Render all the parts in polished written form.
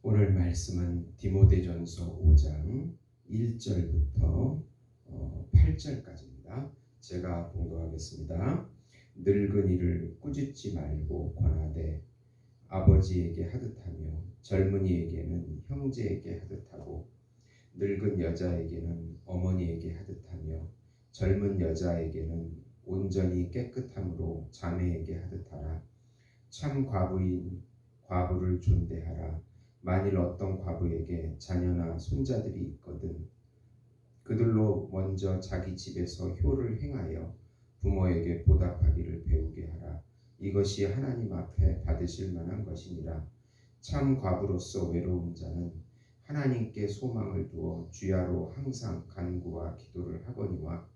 오늘 말씀은 디모데전서 5장 1절부터 8절까지입니다. 제가 봉독하겠습니다. 늙은이를 꾸짖지 말고 권하되 아버지에게 하듯하며 젊은이에게는 형제에게 하듯하고 늙은 여자에게는 어머니에게 하듯하며 젊은 여자에게는 온전히 깨끗함으로 자매에게 하듯하라. 참 과부인 과부를 존대하라. 만일 어떤 과부에게 자녀나 손자들이 있거든 그들로 먼저 자기 집에서 효를 행하여 부모에게 보답하기를 배우게 하라. 이것이 하나님 앞에 받으실 만한 것이니라. 참 과부로서 외로운 자는 하나님께 소망을 두어 주야로 항상 간구와 기도를 하거니와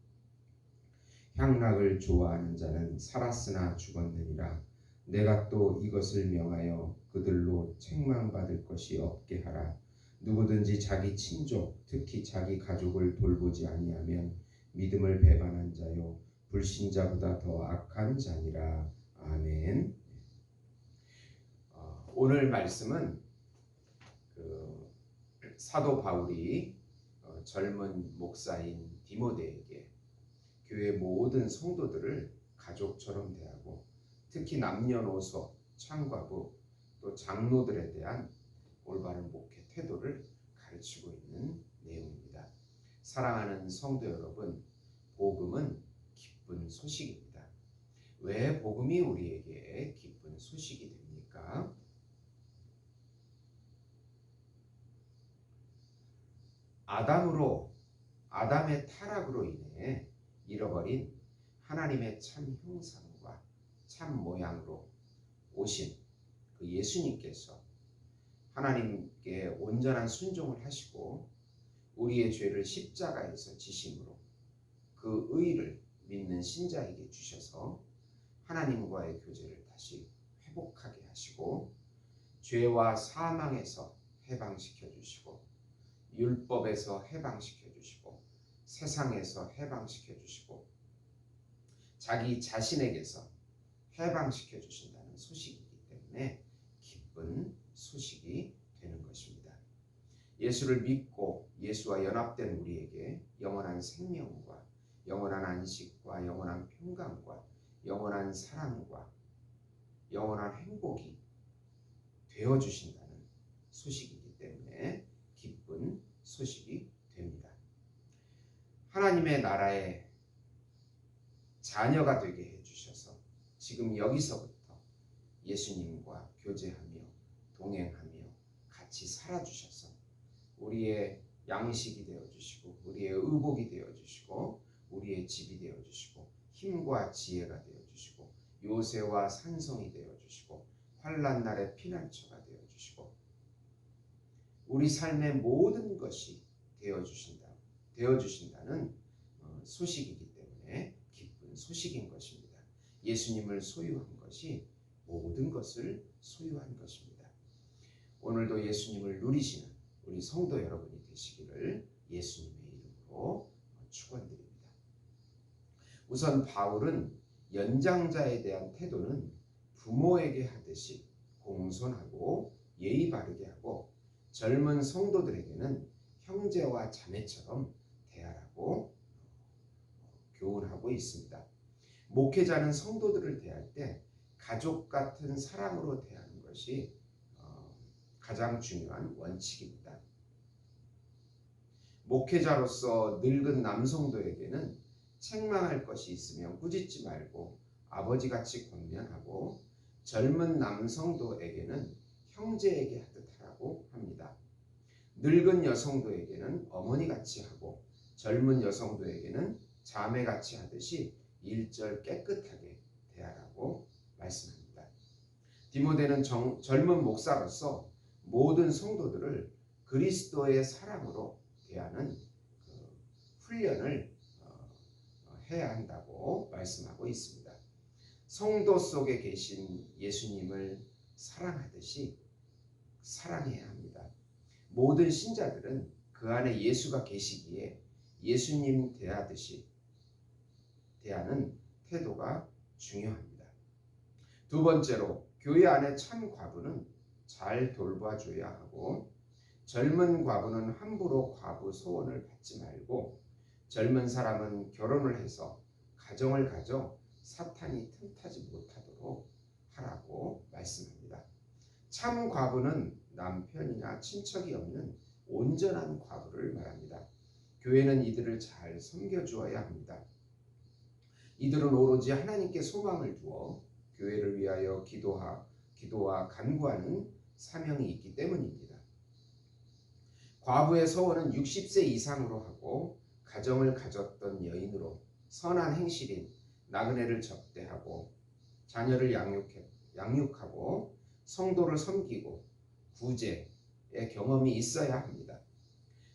향락을 좋아하는 자는 살았으나 죽었느니라. 내가 또 이것을 명하여 그들로 책망받을 것이 없게 하라. 누구든지 자기 친족 특히 자기 가족을 돌보지 아니하면 믿음을 배반한 자요 불신자보다 더 악한 자니라. 아멘. 오늘 말씀은 사도 바울이 젊은 목사인 디모데에게 교회 모든 성도들을 가족처럼 대하고 특히 남녀노소, 참과부, 또 장로들에 대한 올바른 목회 태도를 가르치고 있는 내용입니다. 사랑하는 성도 여러분, 복음은 기쁜 소식입니다. 왜 복음이 우리에게 기쁜 소식이 됩니까? 아담의 타락으로 인해 잃어버린 하나님의 참 형상과 참 모양으로 오신 그 예수님께서 하나님께 온전한 순종을 하시고 우리의 죄를 십자가에서 지심으로 그 의를 믿는 신자에게 주셔서 하나님과의 교제를 다시 회복하게 하시고 죄와 사망에서 해방시켜 주시고 율법에서 해방시켜 주시고 세상에서 해방시켜 주시고 자기 자신에게서 해방시켜 주신다는 소식이기 때문에 기쁜 소식이 되는 것입니다. 예수를 믿고 예수와 연합된 우리에게 영원한 생명과 영원한 안식과 영원한 평강과 영원한 사랑과 영원한 행복이 되어주신다는 소식이기 때문에 기쁜 소식이 됩니다. 하나님의 나라의 자녀가 되게 해주셔서 지금 여기서부터 예수님과 교제하며 동행하며 같이 살아주셔서 우리의 양식이 되어주시고 우리의 의복이 되어주시고 우리의 집이 되어주시고 힘과 지혜가 되어주시고 요새와 산성이 되어주시고 환난 날의 피난처가 되어주시고 우리 삶의 모든 것이 되어주신다는 소식이기 때문에 기쁜 소식인 것입니다. 예수님을 소유한 것이 모든 것을 소유한 것입니다. 오늘도 예수님을 누리시는 우리 성도 여러분이 되시기를 예수님의 이름으로 축원드립니다. 우선 바울은 연장자에 대한 태도는 부모에게 하듯이 공손하고 예의 바르게 하고 젊은 성도들에게는 형제와 자매처럼 대하라고 교훈하고 있습니다. 목회자는 성도들을 대할 때 가족 같은 사랑으로 대하는 것이 가장 중요한 원칙입니다. 목회자로서 늙은 남성도에게는 책망할 것이 있으면 꾸짖지 말고 아버지같이 권면하고 젊은 남성도에게는 형제에게 하듯 하라고 합니다. 늙은 여성도에게는 어머니같이 하고 젊은 여성도에게는 자매같이 하듯이 일절 깨끗하게 대하라고 말씀합니다. 디모데는 젊은 목사로서 모든 성도들을 그리스도의 사랑으로 대하는 훈련을 해야 한다고 말씀하고 있습니다. 성도 속에 계신 예수님을 사랑하듯이 사랑해야 합니다. 모든 신자들은 그 안에 예수가 계시기에 예수님 대하듯이 대하는 태도가 중요합니다. 두 번째로 교회 안에 참 과부는 잘 돌봐줘야 하고, 젊은 과부는 함부로 과부 소원을 받지 말고, 젊은 사람은 결혼을 해서 가정을 가져 사탄이 틈타지 못하도록 하라고 말씀합니다. 참 과부는 남편이나 친척이 없는 온전한 과부를 말합니다. 교회는 이들을 잘 섬겨주어야 합니다. 이들은 오로지 하나님께 소망을 두어 교회를 위하여 기도와 간구하는 사명이 있기 때문입니다. 과부의 소원은 60세 이상으로 하고 가정을 가졌던 여인으로 선한 행실인 나그네를 접대하고 자녀를 양육하고 성도를 섬기고 구제의 경험이 있어야 합니다.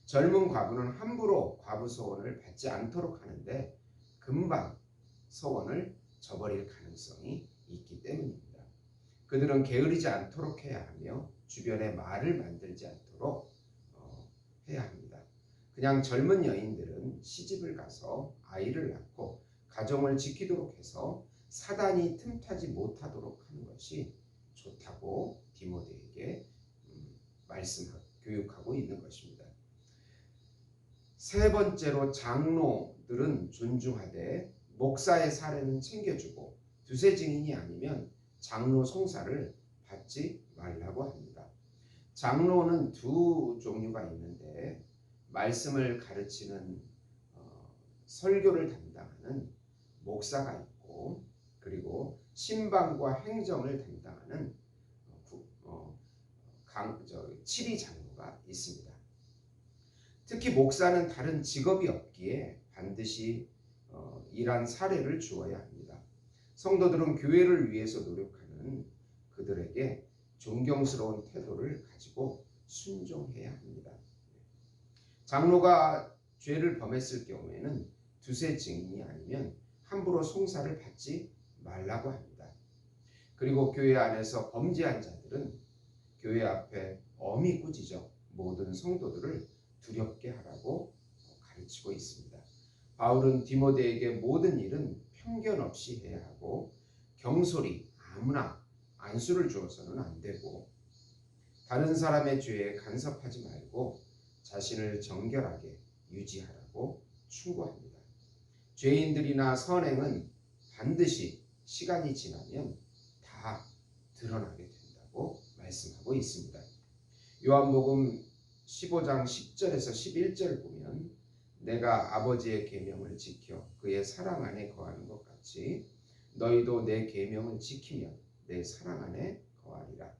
젊은 과부는 함부로 과부 소원을 받지 않도록 하는데 금방 소원을 저버릴 가능성이 있기 때문입니다. 그들은 게으르지 않도록 해야 하며 주변에 말을 만들지 않도록 해야 합니다. 그냥 젊은 여인들은 시집을 가서 아이를 낳고 가정을 지키도록 해서 사단이 틈타지 못하도록 하는 것이 좋다고 디모데에게 교육하고 있는 것입니다. 세 번째로 장로들은 존중하되 목사의 사례는 챙겨주고 두세 증인이 아니면 장로 송사를 받지 말라고 합니다. 장로는 두 종류가 있는데 말씀을 가르치는 설교를 담당하는 목사가 있고 그리고 신방과 행정을 담당하는 치리 장로가 있습니다. 특히 목사는 다른 직업이 없기에 반드시 이러한 사례를 주어야 합니다. 성도들은 교회를 위해서 노력하는 그들에게 존경스러운 태도를 가지고 순종해야 합니다. 장로가 죄를 범했을 경우에는 두세 증인이 아니면 함부로 송사를 받지 말라고 합니다. 그리고 교회 안에서 범죄한 자들은 교회 앞에 엄히 꾸짖어 모든 성도들을 두렵게 하라고 가르치고 있습니다. 바울은 디모데에게 모든 일은 편견 없이 해야 하고 경솔히 아무나 안수를 주어서는 안 되고 다른 사람의 죄에 간섭하지 말고 자신을 정결하게 유지하라고 충고합니다. 죄인들이나 선행은 반드시 시간이 지나면 다 드러나게 된다고 말씀하고 있습니다. 요한복음 15장 10절에서 11절을 보면 내가 아버지의 계명을 지켜 그의 사랑 안에 거하는 것 같이 너희도 내 계명을 지키면 내 사랑 안에 거하리라.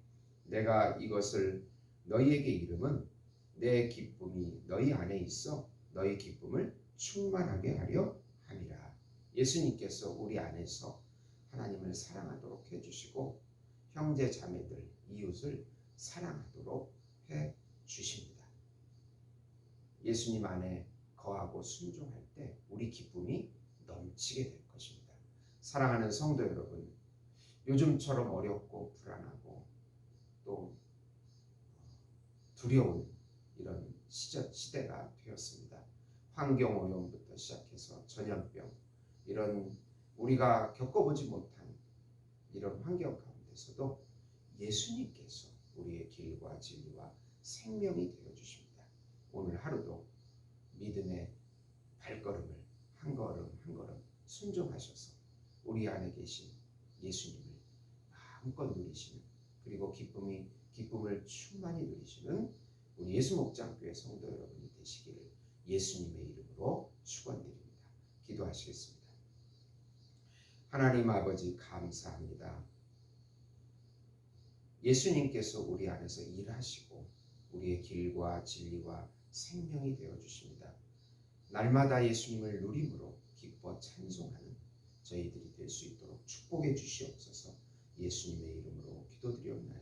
내가 이것을 너희에게 이름은 내 기쁨이 너희 안에 있어 너희 기쁨을 충만하게 하려 함이라. 예수님께서 우리 안에서 하나님을 사랑하도록 해주시고 형제 자매들 이웃을 사랑하도록 해주십니다. 예수님 안에 거하고 순종할 때 우리 기쁨이 넘치게 될 것입니다. 사랑하는 성도 여러분, 요즘처럼 어렵고 불안하고 또 두려운 이런 시대가 되었습니다. 환경 오염부터 시작해서 전염병, 이런 우리가 겪어보지 못한 이런 환경 가운데서도 예수님께서 우리의 길과 진리와 생명이 되어주십니다. 오늘 하루도 믿음의 발걸음을 한 걸음 한 걸음 순종하셔서 우리 안에 계신 예수님을 마음껏 누리시는, 그리고 기쁨을 충만히 누리시는 우리 예수목장교회 성도 여러분이 되시기를 예수님의 이름으로 축원드립니다. 기도하시겠습니다. 하나님 아버지 감사합니다. 예수님께서 우리 안에서 일하시고 우리의 길과 진리와 생명이 되어주십니다. 날마다 예수님을 누림으로 기뻐 찬송하는 저희들이 될 수 있도록 축복해 주시옵소서. 예수님의 이름으로 기도드리옵나이다.